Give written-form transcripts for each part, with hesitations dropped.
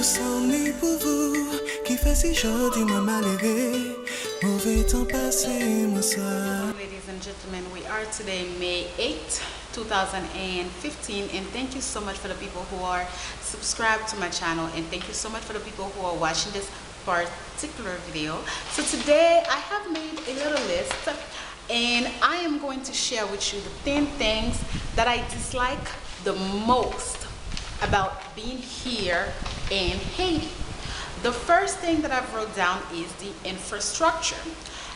Nous sommes ni pour vous, qui fait si chaud, dis-moi malheureux. Mauvais temps passé, mon soir. Ladies and gentlemen, we are today May 8th, 2015, and thank you so much for the people who are subscribed to my channel, and thank you so much for the people who are watching this particular video. So today I have made a little list, and I am going to share with you the 10 things that I dislike the most about being here in Haiti. The first thing that I've wrote down is the infrastructure.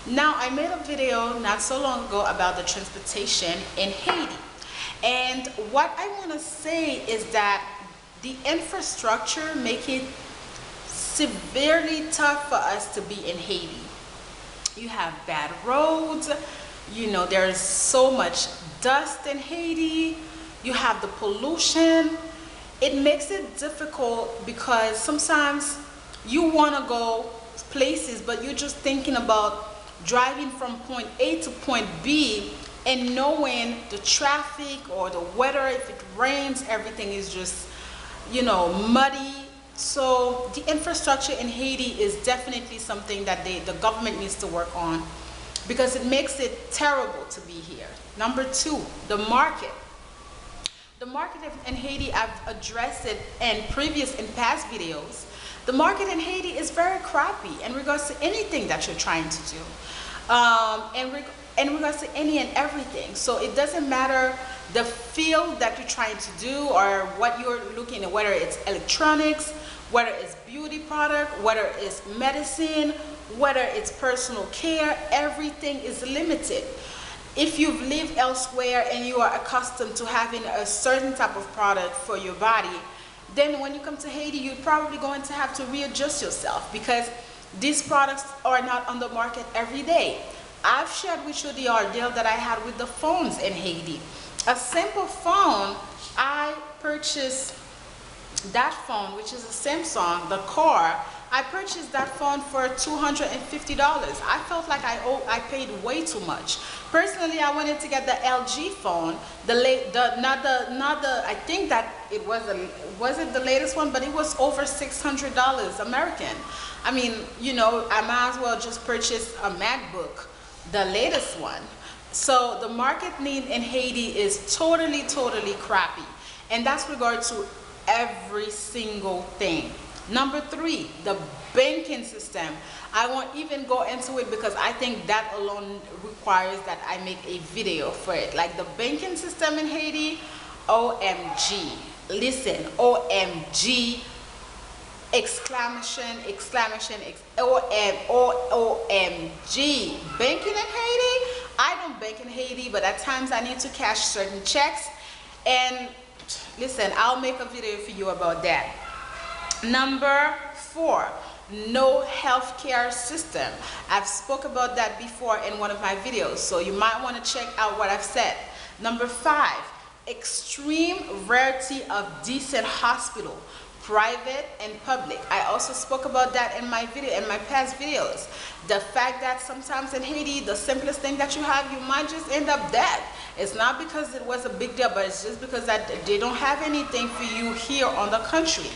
Now, I made a video not so long ago about the transportation in Haiti, and what I want to say is that the infrastructure make it severely tough for us to be in Haiti. You have bad roads, you know, there's so much dust in Haiti, you have the pollution. It makes it difficult because sometimes you want to go places, but you're just thinking about driving from point A to point B and knowing the traffic or the weather. If it rains, everything is just, you know, muddy. So the infrastructure in Haiti is definitely something that the government needs to work on, because it makes it terrible to be here. Number two, the market. The market in Haiti, I've addressed it in past videos. The market in Haiti is very crappy in regards to anything that you're trying to do. In regards to any and everything. So it doesn't matter the field that you're trying to do or what you're looking at, whether it's electronics, whether it's beauty product, whether it's medicine, whether it's personal care, everything is limited. If you've lived elsewhere and you are accustomed to having a certain type of product for your body, then when you come to Haiti, you're probably going to have to readjust yourself, because these products are not on the market every day. I've shared with you the ordeal that I had with the phones in Haiti. A simple phone, I purchased that phone, which is a Samsung, the car. I purchased that phone for $250. I felt like I paid way too much. Personally, I wanted to get the LG phone, I think that it wasn't the latest one, but it was over $600 American. I mean, you know, I might as well just purchase a MacBook, the latest one. So the market need in Haiti is totally crappy, and that's regard to every single thing. Number three, the banking system. I won't even go into it because I think that alone requires that I make a video for it. Like the banking system in Haiti, OMG. Listen, OMG, exclamation, OMG. Banking in Haiti? I don't bank in Haiti, but at times I need to cash certain checks. And listen, I'll make a video for you about that. Number four, no healthcare system. I've spoke about that before in one of my videos, so you might want to check out what I've said. Number five, extreme rarity of decent hospital, private and public. I also spoke about that in my past videos. The fact that sometimes in Haiti, the simplest thing that you have, you might just end up dead. It's not because it was a big deal, but it's just because that they don't have anything for you here on the country.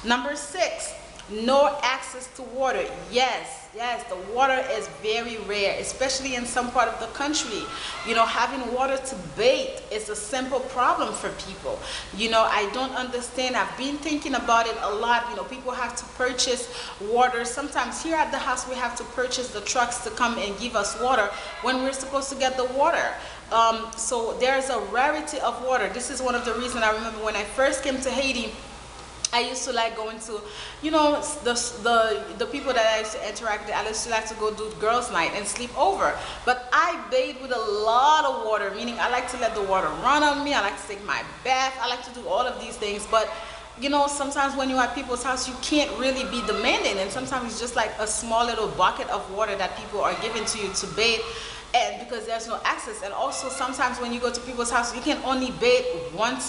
Number six, no access to water. Yes, the water is very rare, especially in some part of the country. You know, having water to bathe is a simple problem for people. You know, I don't understand. I've been thinking about it a lot. You know, people have to purchase water. Sometimes here at the house, we have to purchase the trucks to come and give us water when we're supposed to get the water. So there's a rarity of water. This is one of the reasons I remember when I first came to Haiti, I used to like going to, you know, the people that I used to interact with. I used to like to go do girls' night and sleep over. But I bathe with a lot of water, meaning I like to let the water run on me. I like to take my bath. I like to do all of these things. But, you know, sometimes when you're at people's house, you can't really be demanding. And sometimes it's just like a small little bucket of water that people are giving to you to bathe. And because there's no access. And also sometimes when you go to people's house, you can only bathe one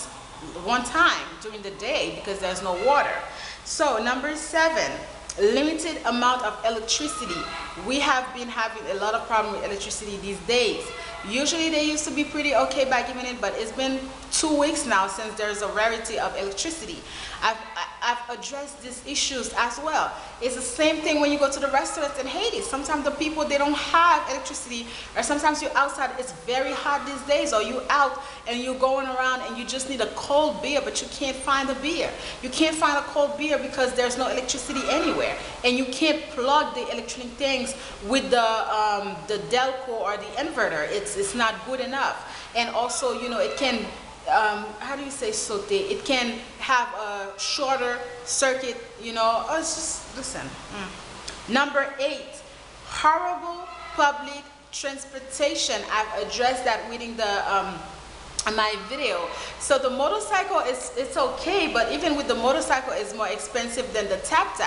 time during the day because there's no water. So number seven, limited amount of electricity. We have been having a lot of problem with electricity these days. Usually they used to be pretty okay by giving it, but it's been 2 weeks now since there's a rarity of electricity. I've addressed these issues as well. It's the same thing when you go to the restaurants in Haiti. Sometimes the people, they don't have electricity, or sometimes you're outside, it's very hot these days, or you out and you're going around and you just need a cold beer, but you can't find a beer. You can't find a cold beer because there's no electricity anywhere, and you can't plug the electronic things with the Delco or the inverter. It's not good enough. And also, you know, it can how do you say saute? It can have a shorter circuit, you know. Oh, it's just, listen. Number 8, horrible public transportation. I've addressed that within the my video. So the motorcycle it's okay, but even with the motorcycle, it's more expensive than the tap.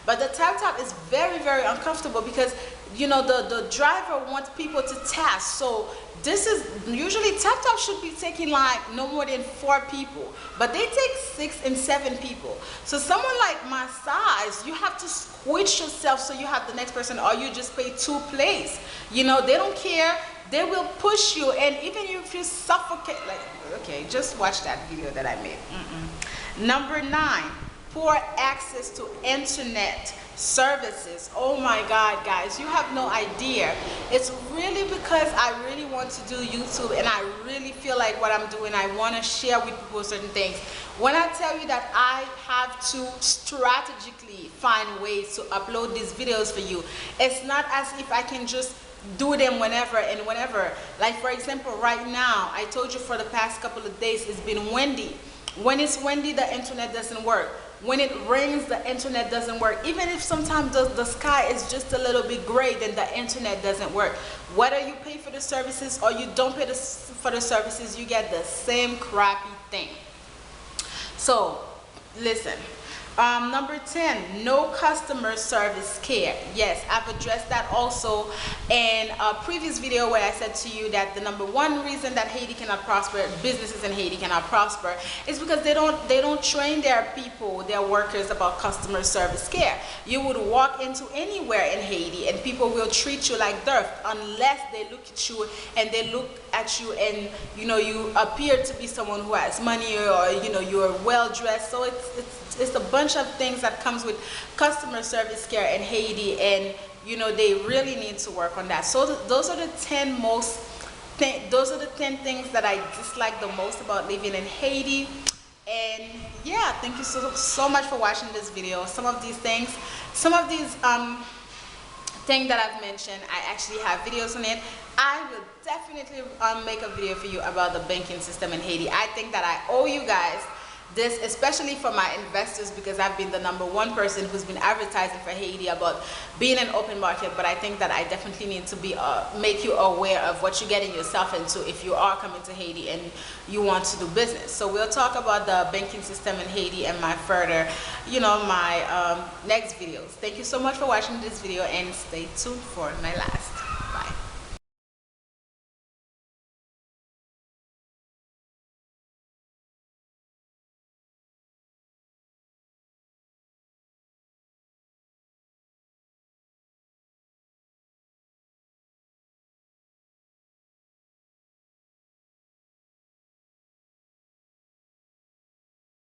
But the tap is very, very uncomfortable because, you know, the driver wants people to task. So this is usually tap should be taking like no more than 4 people, but they take 6 and 7 people. So someone like my size, you have to squish yourself so you have the next person, or you just pay 2 plays. You know, they don't care. They will push you, and even if you suffocate, like, okay, just watch that video that I made. Number 9, poor access to internet services. Oh my God, guys, you have no idea. It's really because I really want to do YouTube, and I really feel like what I'm doing, I want to share with people certain things. When I tell you that I have to strategically find ways to upload these videos for you, it's not as if I can just do them whenever and whenever. Like, for example, right now, I told you for the past couple of days it's been windy. When it's windy, the internet doesn't work. When it rains, the internet doesn't work. Even if sometimes the sky is just a little bit gray, then the internet doesn't work. Whether you pay for the services or you don't pay for the services, you get the same crappy thing. So listen. Number 10, no customer service care. Yes, I've addressed that also in a previous video where I said to you that the number 1 reason that Haiti cannot prosper, businesses in Haiti cannot prosper, is because they don't train their people, their workers, about customer service care. You would walk into anywhere in Haiti and people will treat you like dirt unless they look at you and and, you know, you appear to be someone who has money, or, you know, you're well dressed. So it's a bunch of things that comes with customer service care in Haiti, and, you know, they really need to work on that. So those are the 10 things that I dislike the most about living in Haiti. And yeah, thank you so much for watching this video. Some of these things that I've mentioned, I actually have videos on it. I will definitely make a video for you about the banking system in Haiti. I think that I owe you guys this, especially for my investors, because I've been the number 1 person who's been advertising for Haiti about being an open market. But I think that I definitely need to be make you aware of what you're getting yourself into if you are coming to Haiti and you want to do business. So we'll talk about the banking system in Haiti and my further, you know, my next videos. Thank you so much for watching this video, and stay tuned for my last.